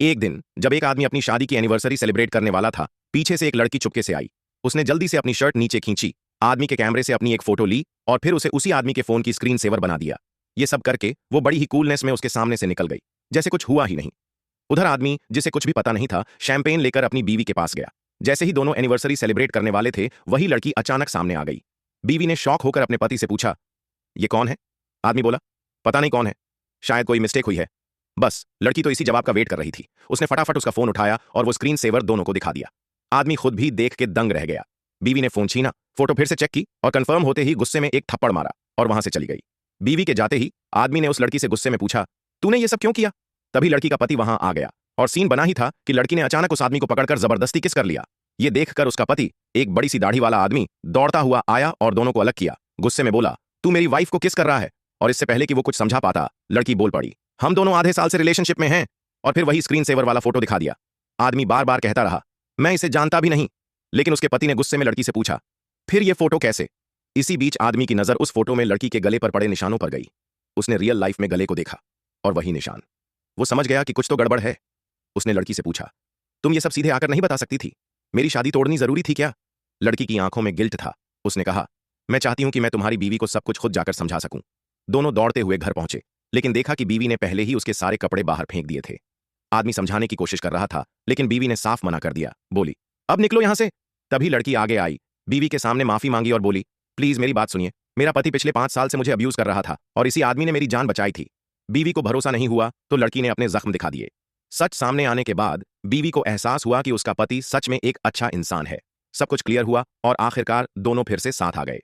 एक दिन जब एक आदमी अपनी शादी की एनिवर्सरी सेलिब्रेट करने वाला था, पीछे से एक लड़की चुपके से आई। उसने जल्दी से अपनी शर्ट नीचे खींची, आदमी के कैमरे से अपनी एक फोटो ली और फिर उसे उसी आदमी के फोन की स्क्रीन सेवर बना दिया। ये सब करके वो बड़ी ही कूलनेस में उसके सामने से निकल गई, जैसे कुछ हुआ ही नहीं। उधर आदमी, जिसे कुछ भी पता नहीं था, शैंपेन लेकर अपनी बीवी के पास गया। जैसे ही दोनों एनिवर्सरी सेलिब्रेट करने वाले थे, वही लड़की अचानक सामने आ गई। बीवी ने शॉक होकर अपने पति से पूछा, ये कौन है? आदमी बोला, पता नहीं कौन है, शायद कोई मिस्टेक हुई है। बस लड़की तो इसी जवाब का वेट कर रही थी। उसने फटाफट उसका फोन उठाया और वो स्क्रीन सेवर दोनों को दिखा दिया। आदमी खुद भी देख के दंग रह गया। बीवी ने फोन छीना, फोटो फिर से चेक की और कंफर्म होते ही गुस्से में एक थप्पड़ मारा और वहां से चली गई। बीवी के जाते ही आदमी ने उस लड़की से गुस्से में पूछा, तूने ये सब क्यों किया? तभी लड़की का पति वहां आ गया और सीन बना ही था कि लड़की ने अचानक उस आदमी को पकड़कर जबरदस्ती किस कर लिया। ये देखकर उसका पति, एक बड़ी सी दाढ़ी वाला आदमी, दौड़ता हुआ आया और दोनों को अलग किया। गुस्से में बोला, तू मेरी वाइफ को किस कर रहा है? और इससे पहले कि वो कुछ समझा पाता, लड़की बोल पड़ी, हम दोनों आधे साल से रिलेशनशिप में हैं। और फिर वही स्क्रीन सेवर वाला फोटो दिखा दिया। आदमी बार बार कहता रहा, मैं इसे जानता भी नहीं। लेकिन उसके पति ने गुस्से में लड़की से पूछा, फिर ये फोटो कैसे? इसी बीच आदमी की नजर उस फोटो में लड़की के गले पर पड़े निशानों पर गई। उसने रियल लाइफ में गले को देखा और वही निशान। वो समझ गया कि कुछ तो गड़बड़ है। उसने लड़की से पूछा, तुम ये सब सीधे आकर नहीं बता सकती थी? मेरी शादी तोड़नी जरूरी थी क्या? लड़की की आंखों में गिल्ट था। उसने कहा, मैं चाहती हूं कि मैं तुम्हारी बीवी को सब कुछ खुद जाकर समझा सकूं। दोनों दौड़ते हुए घर पहुंचे, लेकिन देखा कि बीवी ने पहले ही उसके सारे कपड़े बाहर फेंक दिए थे। आदमी समझाने की कोशिश कर रहा था, लेकिन बीवी ने साफ मना कर दिया। बोली, अब निकलो यहां से। तभी लड़की आगे आई, बीवी के सामने माफी मांगी और बोली, प्लीज मेरी बात सुनिए, मेरा पति पिछले 5 साल से मुझे अब्यूज कर रहा था और इसी आदमी ने मेरी जान बचाई थी। बीवी को भरोसा नहीं हुआ तो लड़की ने अपने जख्म दिखा दिए। सच सामने आने के बाद बीवी को एहसास हुआ कि उसका पति सच में एक अच्छा इंसान है। सब कुछ क्लियर हुआ और आखिरकार दोनों फिर से साथ आ गए।